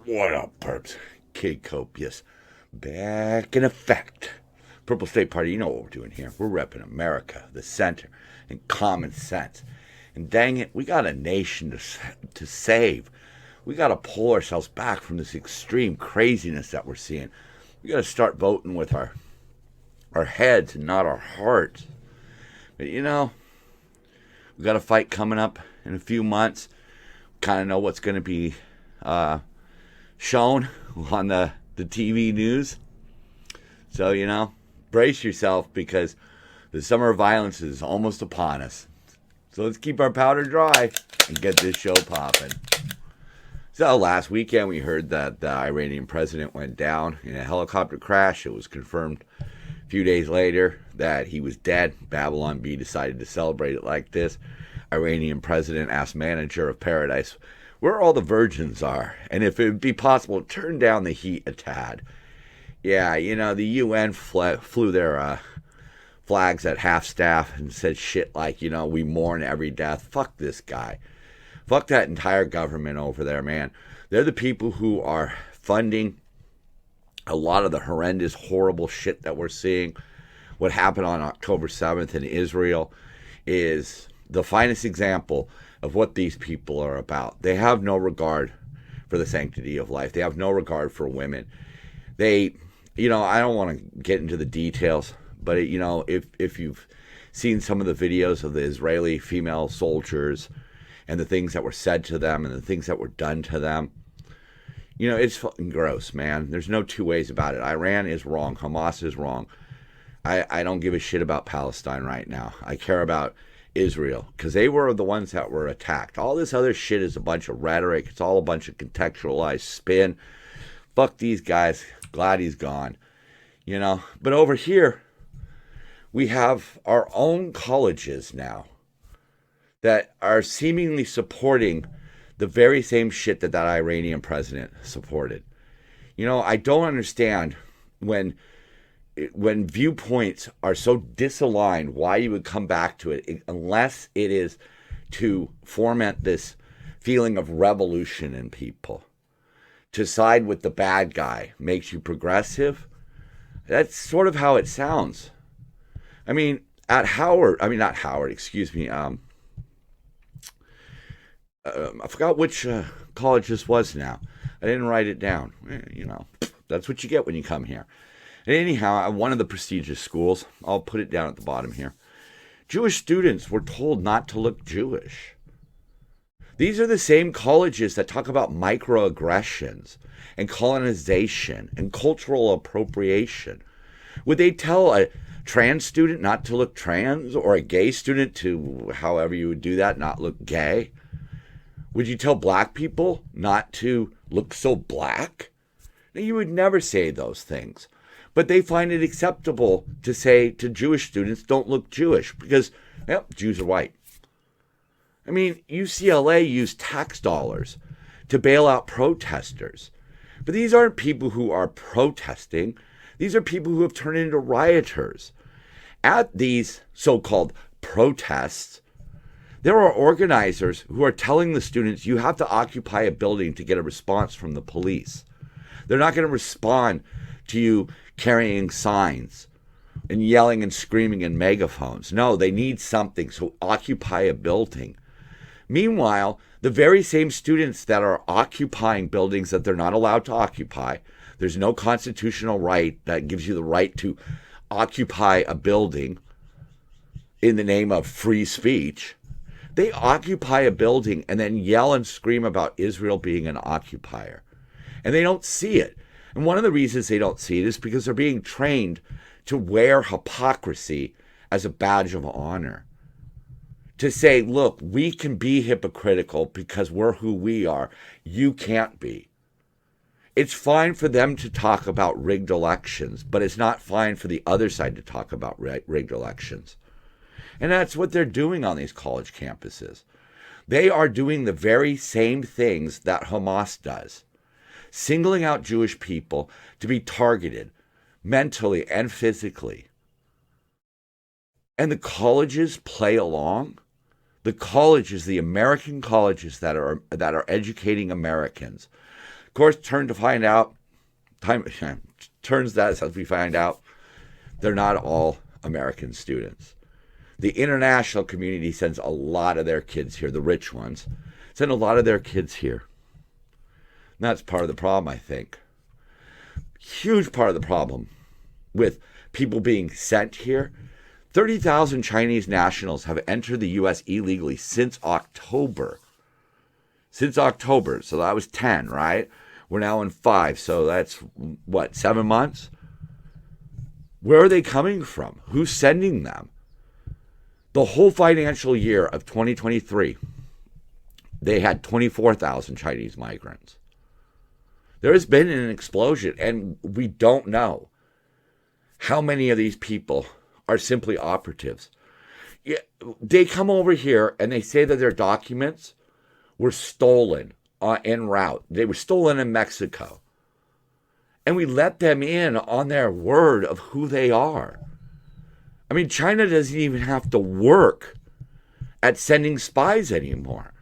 What up, perps? Kid Copious. Back in effect. Purple State Party, you know what we're doing here. We're repping America, the center, and common sense. And dang it, we got a nation to save. We got to pull ourselves back from this extreme craziness that we're seeing. We got to start voting with our heads and not our hearts. But you know, we got a fight coming up in a few months. Kind of know what's going to be shown on the TV news. So, you know, brace yourself because the summer of violence is almost upon us. So let's keep our powder dry and get this show popping. So last weekend we heard that the Iranian president went down in a helicopter crash. It was confirmed a few days later that he was dead. Babylon Bee decided to celebrate it like this. Iranian president asked manager of Paradise where all the virgins are, and if it would be possible, turn down the heat a tad. Yeah, you know, the UN flew their flags at half-staff and said shit like, you know, we mourn every death. Fuck this guy. Fuck that entire government over there, man. They're the people who are funding a lot of the horrendous, horrible shit that we're seeing. What happened on October 7th in Israel is the finest example of what these people are about. They have no regard for the sanctity of life. They have no regard for women. They, you know, I don't want to get into the details, but, you know, if you've seen some of the videos of the Israeli female soldiers and the things that were said to them and the things that were done to them, you know, it's fucking gross, man. There's no two ways about it. Iran is wrong. Hamas is wrong. I don't give a shit about Palestine right now. I care about Israel, because they were the ones that were attacked. All this other shit is a bunch of rhetoric. It's all a bunch of contextualized spin. Fuck these guys. Glad he's gone. You know, but over here, we have our own colleges now that are seemingly supporting the very same shit that Iranian president supported. You know, I don't understand when viewpoints are so disaligned, why you would come back to it, unless it is to foment this feeling of revolution in people. To side with the bad guy makes you progressive. That's sort of how it sounds. I mean, not Howard, excuse me. I forgot which college this was now. I didn't write it down. You know, that's what you get when you come here. Anyhow, one of the prestigious schools, I'll put it down at the bottom here, Jewish students were told not to look Jewish. These are the same colleges that talk about microaggressions and colonization and cultural appropriation. Would they tell a trans student not to look trans, or a gay student to, however you would do that, not look gay? Would you tell black people not to look so black? Now, you would never say those things. But they find it acceptable to say to Jewish students, don't look Jewish, because, well, Jews are white. I mean, UCLA used tax dollars to bail out protesters. But these aren't people who are protesting. These are people who have turned into rioters. At these so-called protests, there are organizers who are telling the students, you have to occupy a building to get a response from the police. They're not going to respond to you carrying signs and yelling and screaming in megaphones. No, they need something, so occupy a building. Meanwhile, the very same students that are occupying buildings that they're not allowed to occupy, there's no constitutional right that gives you the right to occupy a building in the name of free speech. They occupy a building and then yell and scream about Israel being an occupier. And they don't see it. And one of the reasons they don't see it is because they're being trained to wear hypocrisy as a badge of honor. To say, look, we can be hypocritical because we're who we are. You can't be. It's fine for them to talk about rigged elections, but it's not fine for the other side to talk about rigged elections. And that's what they're doing on these college campuses. They are doing the very same things that Hamas does. Singling out Jewish people to be targeted mentally and physically. And the colleges play along. The colleges, the American colleges that are educating Americans, course, turns that as we find out, they're not all American students. The international community sends a lot of their kids here, the rich ones, send a lot of their kids here. And that's part of the problem, I think. Huge part of the problem with people being sent here. 30,000 Chinese nationals have entered the U.S. illegally since October. Since October. So that was 10, right? We're now in 5. So that's, 7 months? Where are they coming from? Who's sending them? The whole financial year of 2023, they had 24,000 Chinese migrants. There has been an explosion, and we don't know how many of these people are simply operatives. Yeah, they come over here and they say that their documents were stolen en route. They were stolen in Mexico. And we let them in on their word of who they are. I mean, China doesn't even have to work at sending spies anymore.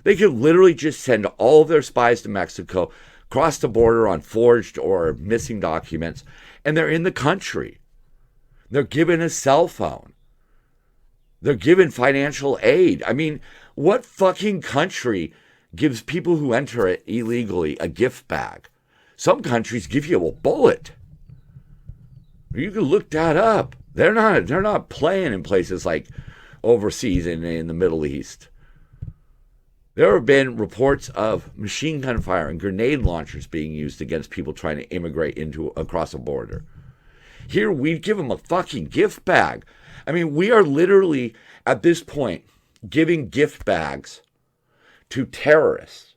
They could literally just send all of their spies to Mexico, cross the border on forged or missing documents, and they're in the country. They're given a cell phone. They're given financial aid. I mean, what fucking country gives people who enter it illegally a gift bag? Some countries give you a bullet. You can look that up. They're not playing in places like overseas in the Middle East. There have been reports of machine gun fire and grenade launchers being used against people trying to immigrate across a border. Here, we give them a fucking gift bag. I mean, we are literally, at this point, giving gift bags to terrorists,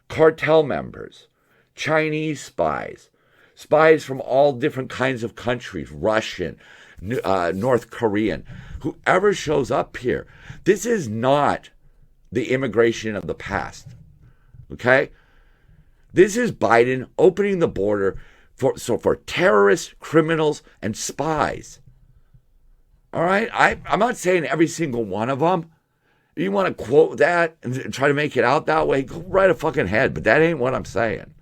cartel members, Chinese spies, spies from all different kinds of countries, Russian, North Korean, whoever shows up here. This is not the immigration of the past, okay? This is Biden opening the border for terrorists, criminals, and spies. All right? I'm not saying every single one of them. If you want to quote that and try to make it out that way, go right a fucking head, but that ain't what I'm saying.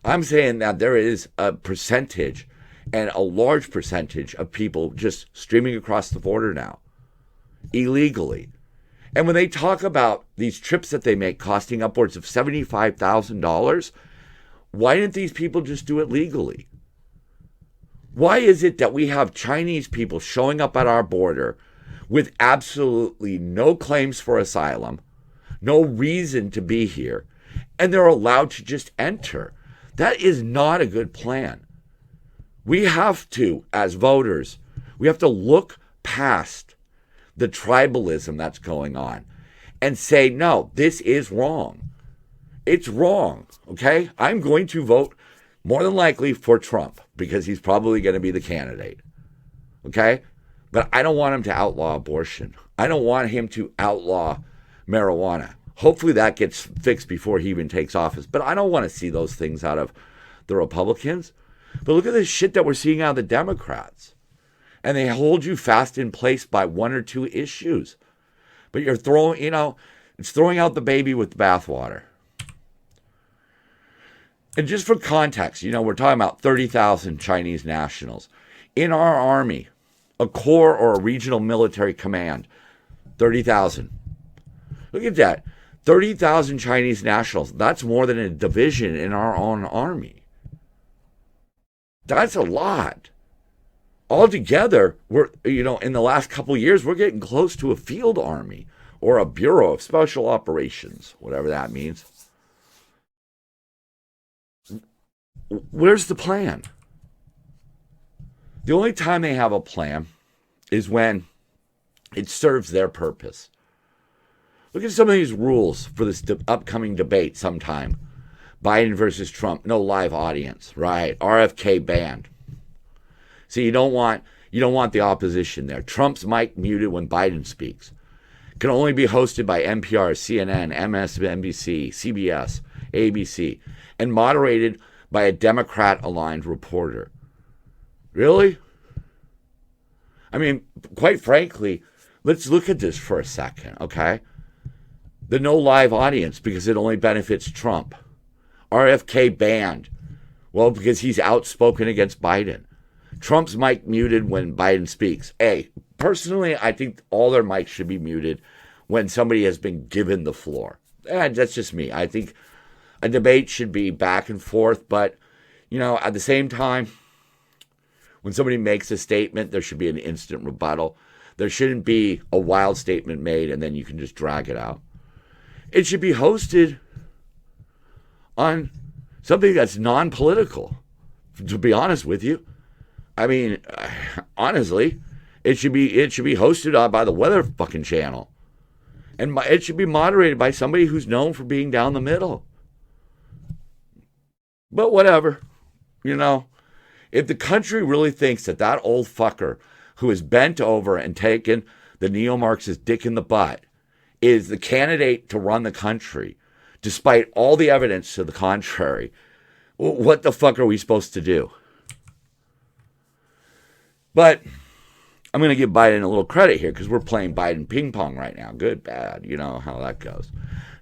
I'm saying that there is a percentage, and a large percentage of people just streaming across the border now, illegally. And when they talk about these trips that they make costing upwards of $75,000, why didn't these people just do it legally? Why is it that we have Chinese people showing up at our border with absolutely no claims for asylum, no reason to be here, and they're allowed to just enter? That is not a good plan. We have to, as voters, we have to look past the tribalism that's going on and say, no, this is wrong. It's wrong, okay? I'm going to vote more than likely for Trump because he's probably going to be the candidate, okay? But I don't want him to outlaw abortion. I don't want him to outlaw marijuana. Hopefully that gets fixed before he even takes office. But I don't want to see those things out of the Republicans. But look at this shit that we're seeing out of the Democrats. And they hold you fast in place by one or two issues. But you're throwing, it's throwing out the baby with the bathwater. And just for context, we're talking about 30,000 Chinese nationals. In our army, a corps or a regional military command, 30,000. Look at that. 30,000 Chinese nationals. That's more than a division in our own army. That's a lot. Altogether, we're, in the last couple of years, we're getting close to a field army or a Bureau of Special Operations, whatever that means. Where's the plan? The only time they have a plan is when it serves their purpose. Look at some of these rules for this upcoming debate sometime. Biden versus Trump, no live audience, right? RFK banned. See, you don't want the opposition there. Trump's mic muted when Biden speaks. Can only be hosted by NPR, CNN, MSNBC, CBS, ABC, and moderated by a Democrat-aligned reporter. Really? I mean, quite frankly, let's look at this for a second, okay? The no live audience because it only benefits Trump. RFK banned. Well, because he's outspoken against Biden. Trump's mic muted when Biden speaks. Hey, personally, I think all their mics should be muted when somebody has been given the floor. That's just me. I think a debate should be back and forth, but, at the same time, when somebody makes a statement, there should be an instant rebuttal. There shouldn't be a wild statement made and then you can just drag it out. It should be hosted on something that's non-political, to be honest with you. I mean, honestly, it should be hosted on by the Weather fucking Channel. And it should be moderated by somebody who's known for being down the middle. But whatever, if the country really thinks that old fucker who is bent over and taken the neo-Marxist dick in the butt is the candidate to run the country, despite all the evidence to the contrary, what the fuck are we supposed to do? But I'm going to give Biden a little credit here because we're playing Biden ping pong right now. Good, bad, you know how that goes.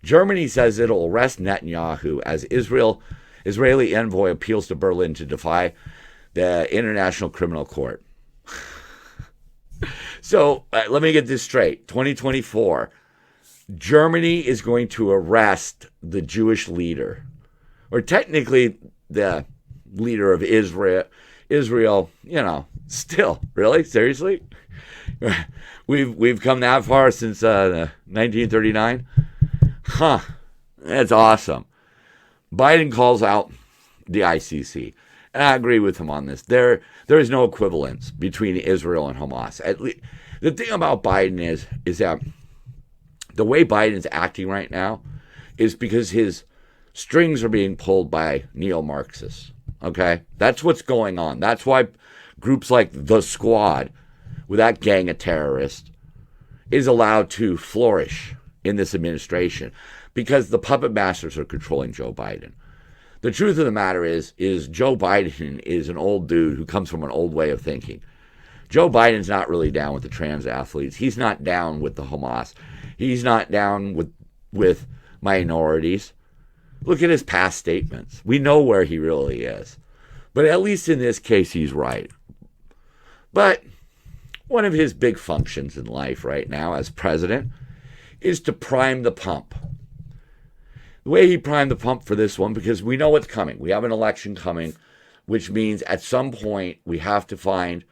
Germany says it'll arrest Netanyahu as Israeli envoy appeals to Berlin to defy the International Criminal Court. So let me get this straight. 2024, Germany is going to arrest the Jewish leader, or technically the leader of Israel, still, really? Seriously? We've come that far since 1939? Huh. That's awesome. Biden calls out the ICC. And I agree with him on this. There is no equivalence between Israel and Hamas. At least, the thing about Biden is that the way Biden's acting right now is because his strings are being pulled by neo-Marxists. Okay? That's what's going on. That's why groups like The Squad, with that gang of terrorists, is allowed to flourish in this administration because the puppet masters are controlling Joe Biden. The truth of the matter is Joe Biden is an old dude who comes from an old way of thinking. Joe Biden's not really down with the trans athletes. He's not down with the Hamas. He's not down with minorities. Look at his past statements. We know where he really is. But at least in this case, he's right. But one of his big functions in life right now as president is to prime the pump. The way he primed the pump for this one, because we know what's coming. We have an election coming, which means at some point we have to find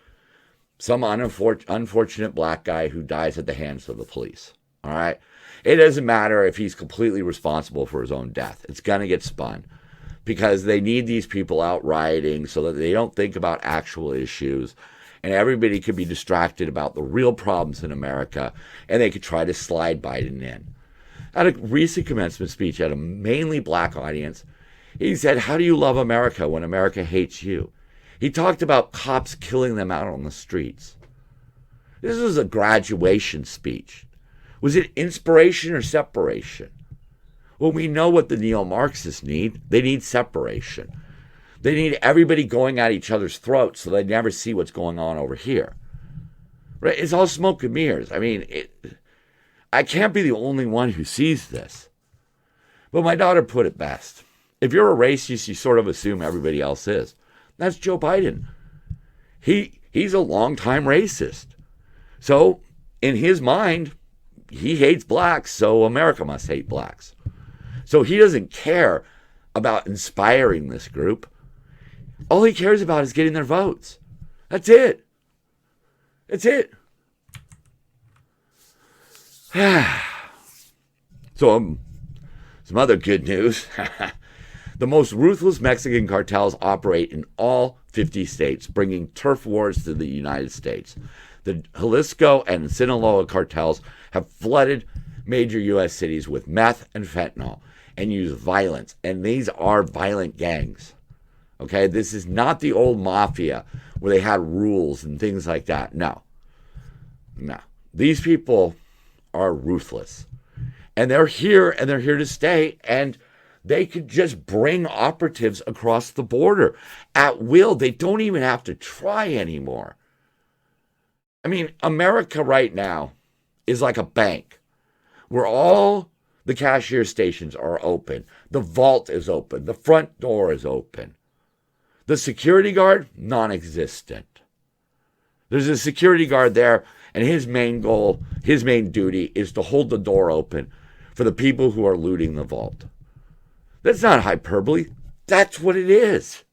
some unfortunate black guy who dies at the hands of the police. All right? It doesn't matter if he's completely responsible for his own death. It's going to get spun because they need these people out rioting so that they don't think about actual issues and everybody could be distracted about the real problems in America and they could try to slide Biden in. At a recent commencement speech at a mainly black audience, he said, "How do you love America when America hates you?" He talked about cops killing them out on the streets. This was a graduation speech. Was it inspiration or separation? Well, we know what the neo-Marxists need. They need separation. They need everybody going at each other's throats so they never see what's going on over here. Right? It's all smoke and mirrors. I mean, I can't be the only one who sees this. But my daughter put it best. If you're a racist, you sort of assume everybody else is. That's Joe Biden. He's a longtime racist. So, in his mind, he hates blacks, so America must hate blacks. So he doesn't care about inspiring this group. All he cares about is getting their votes. That's it. That's it. So, some other good news. The most ruthless Mexican cartels operate in all 50 states, bringing turf wars to the United States. The Jalisco and Sinaloa cartels have flooded major U.S. cities with meth and fentanyl and use violence. And these are violent gangs. Okay, this is not the old mafia where they had rules and things like that. No. These people are ruthless. And they're here to stay, and they could just bring operatives across the border at will. They don't even have to try anymore. I mean, America right now is like a bank where all The cashier stations are open. The vault is open. The front door is open. The security guard, non-existent. There's a security guard there, and his main goal, his main duty is to hold the door open for the people who are looting the vault. That's not hyperbole. That's what it is.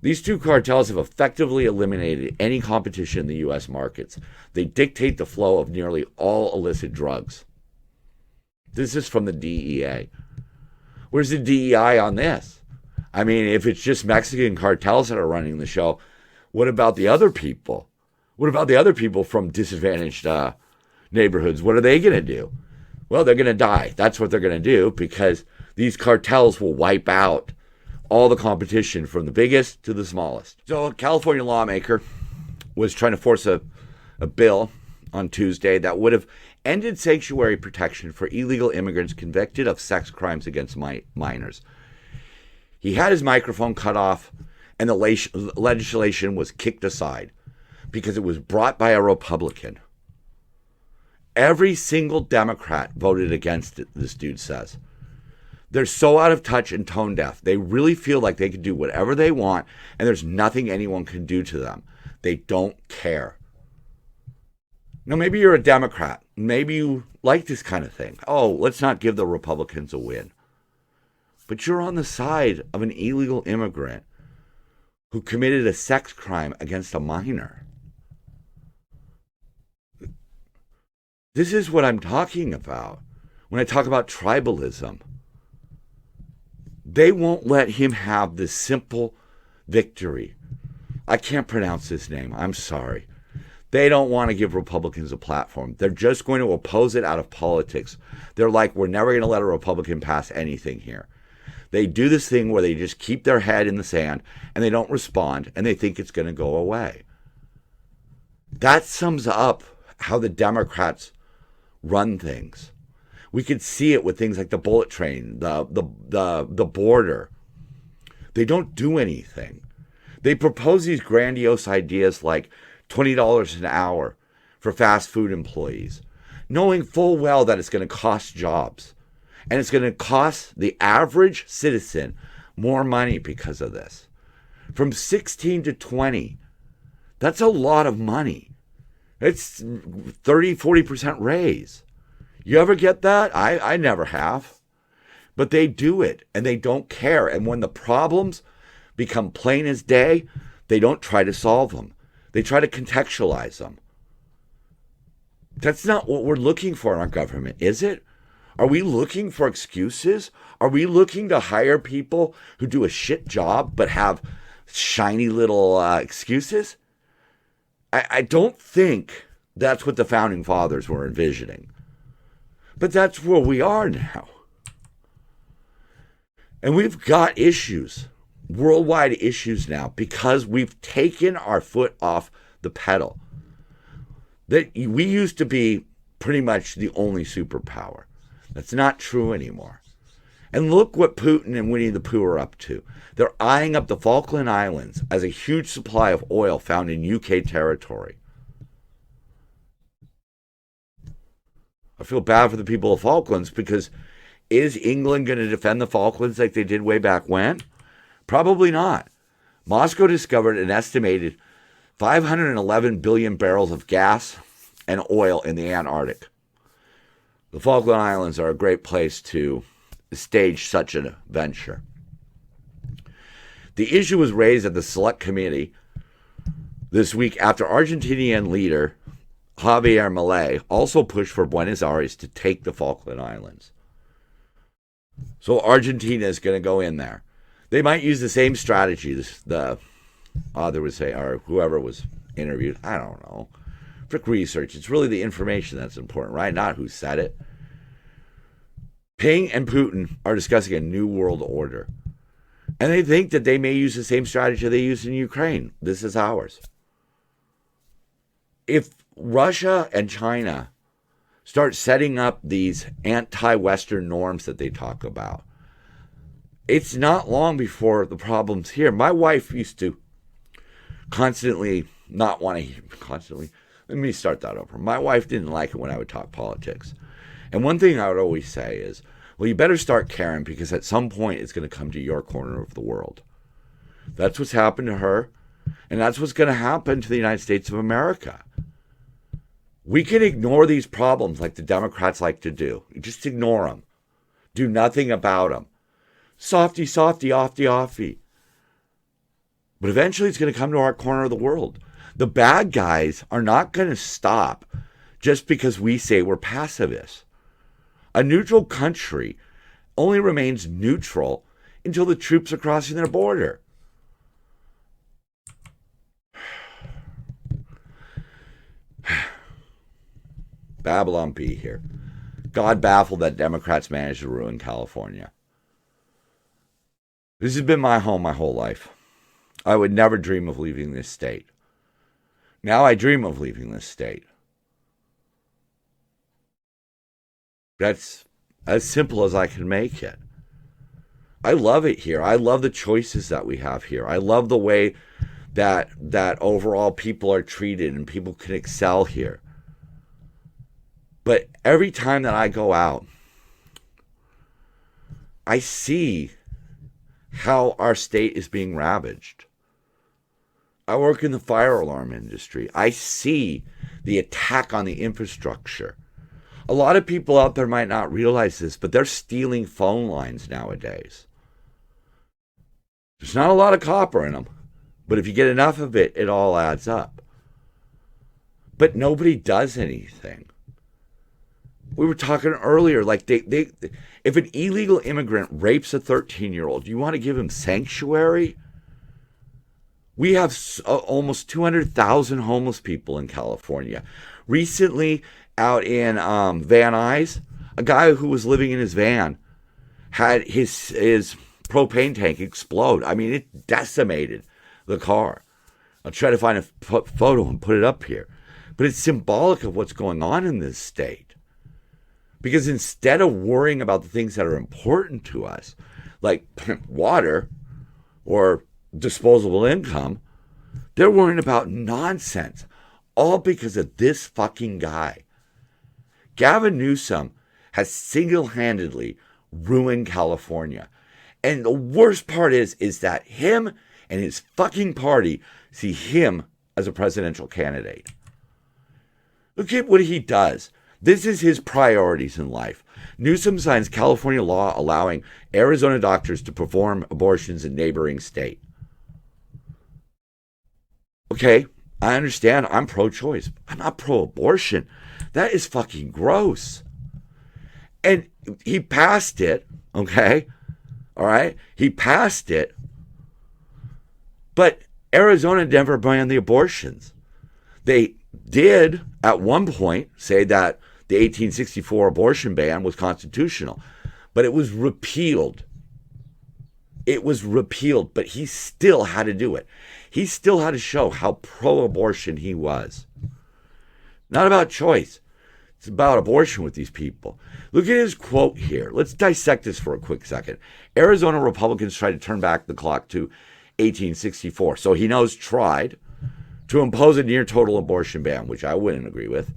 These two cartels have effectively eliminated any competition in the U.S. markets. They dictate the flow of nearly all illicit drugs. This is from the DEA. Where's the DEI on this? I mean, if it's just Mexican cartels that are running the show, what about the other people? What about the other people from disadvantaged neighborhoods? What are they going to do? Well, they're going to die. That's what they're going to do, because these cartels will wipe out all the competition from the biggest to the smallest. So a California lawmaker was trying to force a bill on Tuesday that would have ended sanctuary protection for illegal immigrants convicted of sex crimes against minors. He had his microphone cut off, and the legislation was kicked aside because it was brought by a Republican. Every single Democrat voted against it, this dude says. They're so out of touch and tone deaf. They really feel like they can do whatever they want, and there's nothing anyone can do to them. They don't care. Now, maybe you're a Democrat. Maybe you like this kind of thing. Oh, let's not give the Republicans a win. But you're on the side of an illegal immigrant who committed a sex crime against a minor. This is what I'm talking about when I talk about tribalism. They won't let him have this simple victory. I can't pronounce his name. I'm sorry. They don't want to give Republicans a platform. They're just going to oppose it out of politics. They're like, we're never going to let a Republican pass anything here. They do this thing where they just keep their head in the sand and they don't respond, and they think it's going to go away. That sums up how the Democrats run things. We could see it with things like the bullet train, the border. They don't do anything. They propose these grandiose ideas like $20 an hour for fast food employees, knowing full well that it's going to cost jobs. And it's going to cost the average citizen more money because of this. From 16 to 20, that's a lot of money. It's 30-40% raise. You ever get that? I never have. But they do it, and they don't care. And when the problems become plain as day, they don't try to solve them. They try to contextualize them. That's not what we're looking for in our government, is it? Are we looking for excuses? Are we looking to hire people who do a shit job but have shiny little excuses? I don't think that's what the founding fathers were envisioning. But that's where we are now. And we've got issues, worldwide issues now, because we've taken our foot off the pedal. That we used to be pretty much the only superpower. That's not true anymore. And look what Putin and Winnie the Pooh are up to. They're eyeing up the Falkland Islands as a huge supply of oil found in UK territory. I feel bad for the people of Falklands, because is England going to defend the Falklands like they did way back when? Probably not. Moscow discovered an estimated 511 billion barrels of gas and oil in the Antarctic. The Falkland Islands are a great place to stage such a venture. The issue was raised at the Select Committee this week after Argentinian leader Javier Milei also pushed for Buenos Aires to take the Falkland Islands. So Argentina is going to go in there. They might use the same strategy the author would say, or whoever was interviewed. I don't know. Frick research. It's really the information that's important, right? Not who said it. Ping and Putin are discussing a new world order. And they think that they may use the same strategy they used in Ukraine. This is ours. If Russia and China start setting up these anti-Western norms that they talk about, it's not long before the problem's here. My wife used to constantly Let me start that over. My wife didn't like it when I would talk politics. And one thing I would always say is, well, you better start caring because at some point it's going to come to your corner of the world. That's what's happened to her. And that's what's going to happen to the United States of America. We can ignore these problems like the Democrats like to do. Just ignore them. Do nothing about them. Softy, softy, offty, offy. But eventually it's going to come to our corner of the world. The bad guys are not going to stop just because we say we're pacifists. A neutral country only remains neutral until the troops are crossing their border. Babylon Bee here. God baffled that Democrats managed to ruin California. This has been my home my whole life. I would never dream of leaving this state. Now I dream of leaving this state. That's as simple as I can make it. I love it here. I love the choices that we have here. I love the way that overall people are treated and people can excel here. But every time that I go out, I see how our state is being ravaged. I work in the fire alarm industry. I see the attack on the infrastructure. A lot of people out there might not realize this, but they're stealing phone lines nowadays. There's not a lot of copper in them, but if you get enough of it, it all adds up. But nobody does anything. We were talking earlier, like if an illegal immigrant rapes a 13-year-old, you want to give him sanctuary? We have almost 200,000 homeless people in California. Recently, out in Van Nuys, a guy who was living in his van had his propane tank explode. I mean, it decimated the car. I'll try to find a photo and put it up here. But it's symbolic of what's going on in this state. Because instead of worrying about the things that are important to us, like water or disposable income, they're worrying about nonsense. All because of this fucking guy. Gavin Newsom has single-handedly ruined California. And the worst part is that him and his fucking party see him as a presidential candidate. Look at what he does. This is his priorities in life. Newsom signs California law allowing Arizona doctors to perform abortions in neighboring state. Okay, I understand. I'm pro-choice. I'm not pro-abortion. That is fucking gross. And he passed it, okay? All right? He passed it. But Arizona never banned the abortions. They did, at one point, say that the 1864 abortion ban was constitutional. But it was repealed. It was repealed, but he still had to do it. He still had to show how pro-abortion he was. Not about choice. It's about abortion with these people. Look at his quote here. Let's dissect this for a quick second. Arizona Republicans tried to turn back the clock to 1864. So he knows tried to impose a near total abortion ban, which I wouldn't agree with.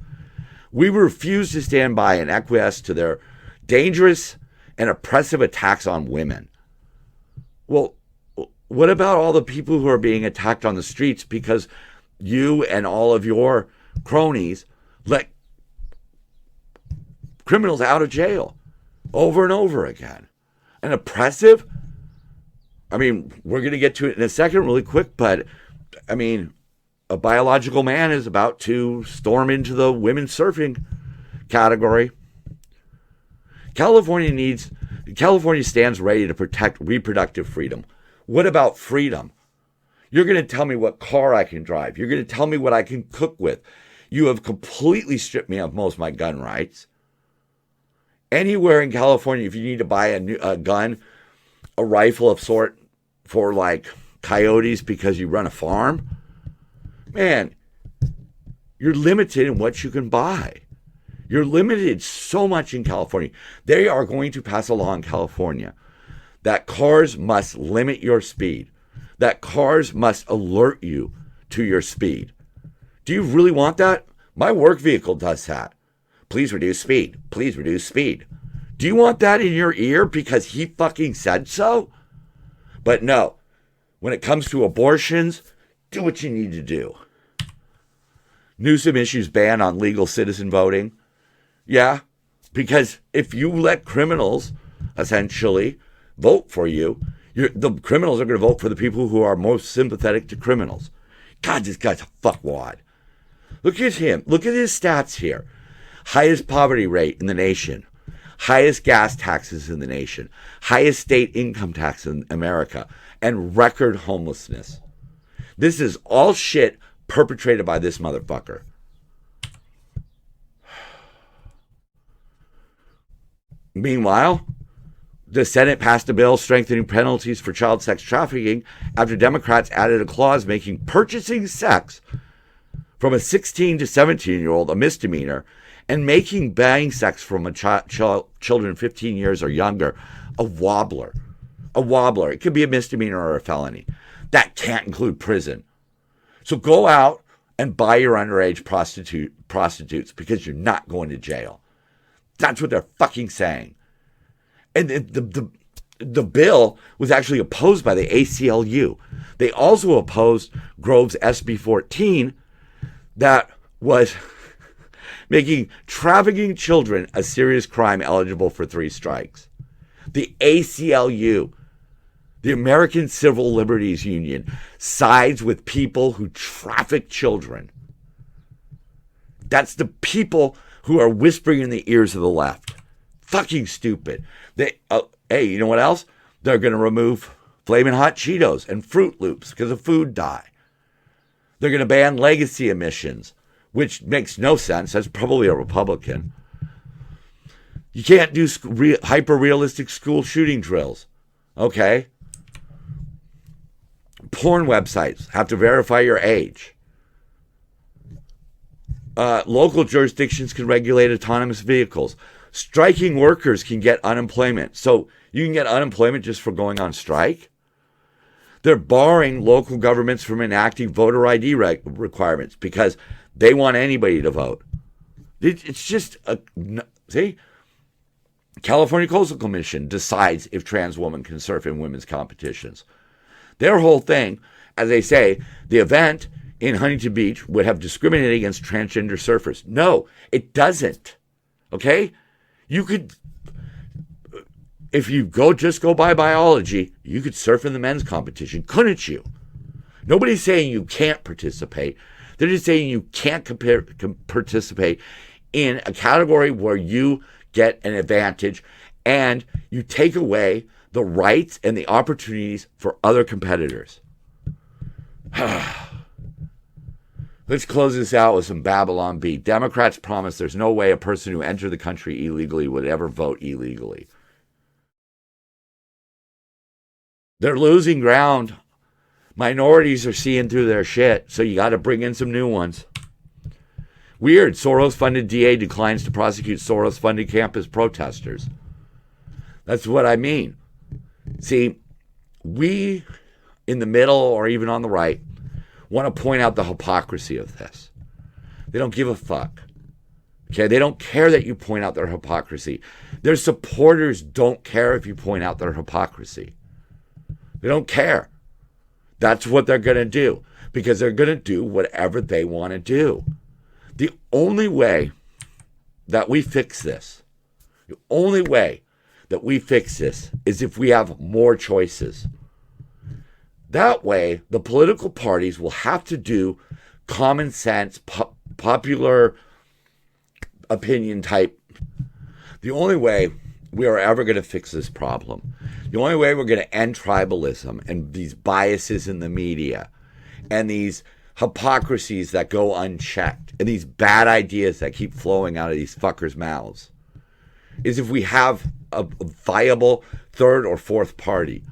We refuse to stand by and acquiesce to their dangerous and oppressive attacks on women. Well, what about all the people who are being attacked on the streets because you and all of your cronies let criminals out of jail over and over again? And oppressive? I mean, we're going to get to it in a second really quick, but I mean, a biological man is about to storm into the women's surfing category. California stands ready to protect reproductive freedom. What about freedom? You're going to tell me what car I can drive. You're going to tell me what I can cook with. You have completely stripped me of most of my gun rights. Anywhere in California, if you need to buy a gun, a rifle of sort for like coyotes because you run a farm, man, you're limited in what you can buy. You're limited so much in California. They are going to pass a law in California that cars must limit your speed, that cars must alert you to your speed. Do you really want that? My work vehicle does that. Please reduce speed. Please reduce speed. Do you want that in your ear because he fucking said so? But no, when it comes to abortions, do what you need to do. Newsom issues ban on legal citizen voting. Yeah, because if you let criminals essentially vote for you, the criminals are going to vote for the people who are most sympathetic to criminals. God, this guy's a fuckwad. Look at him. Look at his stats here. Highest poverty rate in the nation. Highest gas taxes in the nation. Highest state income tax in America. And record homelessness. This is all shit perpetrated by this motherfucker. Meanwhile, the Senate passed a bill strengthening penalties for child sex trafficking after Democrats added a clause making purchasing sex from a 16 to 17-year-old a misdemeanor and making buying sex from children 15 years or younger a wobbler. A wobbler. It could be a misdemeanor or a felony. That can't include prison. So go out and buy your underage prostitutes because you're not going to jail. That's what they're fucking saying. And the bill was actually opposed by the ACLU. They also opposed Grove's SB 14 that was making trafficking children a serious crime eligible for 3 strikes. The ACLU, the American Civil Liberties Union, sides with people who traffic children. That's the people who are whispering in the ears of the left. Fucking stupid. Hey, you know what else? They're going to remove Flamin' Hot Cheetos and Fruit Loops because of food dye. They're going to ban legacy emissions, which makes no sense. That's probably a Republican. You can't do hyper-realistic school shooting drills. Okay? Porn websites have to verify your age. Local jurisdictions can regulate autonomous vehicles. Striking workers can get unemployment. So you can get unemployment just for going on strike? They're barring local governments from enacting voter ID requirements because they want anybody to vote. It's just see? California Coastal Commission decides if trans women can surf in women's competitions. Their whole thing, as they say, the event in Huntington Beach would have discriminated against transgender surfers. No, it doesn't. Okay? You could, if you just go by biology, you could surf in the men's competition, couldn't you? Nobody's saying you can't participate. They're just saying you can't participate in a category where you get an advantage and you take away the rights and the opportunities for other competitors. Let's close this out with some Babylon Bee. Democrats promise there's no way a person who entered the country illegally would ever vote illegally. They're losing ground. Minorities are seeing through their shit, so you got to bring in some new ones. Weird. Soros-funded DA declines to prosecute Soros-funded campus protesters. That's what I mean. See, we in the middle or even on the right want to point out the hypocrisy of this. They don't give a fuck. Okay, they don't care that you point out their hypocrisy. Their supporters don't care if you point out their hypocrisy. They don't care. That's what they're going to do because they're going to do whatever they want to do. The only way that we fix this, is if we have more choices. That way, the political parties will have to do common sense, popular opinion type. The only way we are ever going to fix this problem, the only way we're going to end tribalism and these biases in the media and these hypocrisies that go unchecked and these bad ideas that keep flowing out of these fuckers' mouths, is if we have a viable third or fourth party.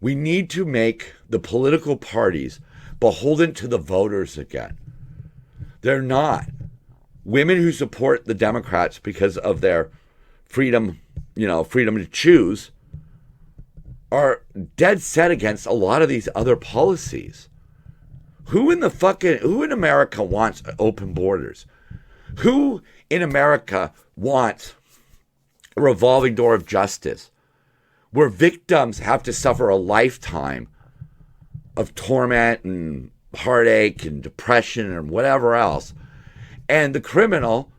We need to make the political parties beholden to the voters again. They're not. Women who support the Democrats because of their freedom to choose are dead set against a lot of these other policies. Who in America wants open borders? Who in America wants a revolving door of justice where victims have to suffer a lifetime of torment and heartache and depression and whatever else, and the criminal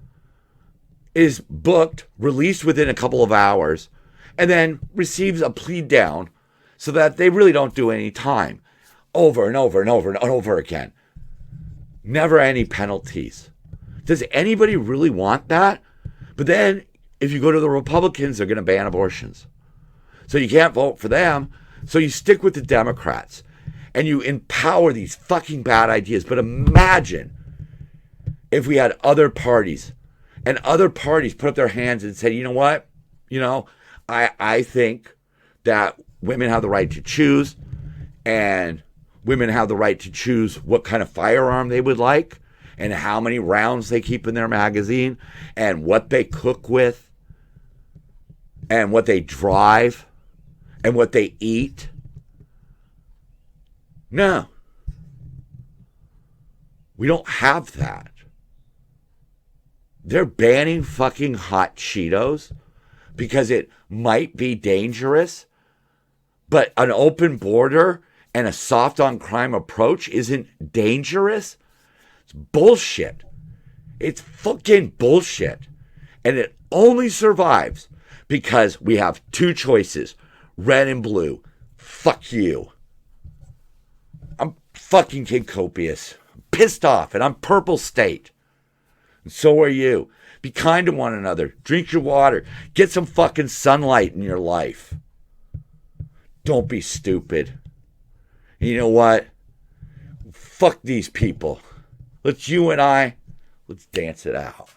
is booked, released within a couple of hours, and then receives a plea down so that they really don't do any time over and over and over and over again? Never any penalties. Does anybody really want that? But then if you go to the Republicans, they're going to ban abortions. So you can't vote for them. So you stick with the Democrats and you empower these fucking bad ideas. But imagine if we had other parties and other parties put up their hands and said, you know what? I think that women have the right to choose, and women have the right to choose what kind of firearm they would like and how many rounds they keep in their magazine and what they cook with and what they drive and what they eat. No. We don't have that. They're banning fucking hot Cheetos because it might be dangerous, but an open border and a soft on crime approach isn't dangerous. It's bullshit. It's fucking bullshit. And it only survives because we have two choices, red and blue. Fuck you. I'm fucking King Copious. I'm pissed off, and I'm purple state. And so are you. Be kind to one another. Drink your water. Get some fucking sunlight in your life. Don't be stupid. And you know what? Fuck these people. Let's dance it out.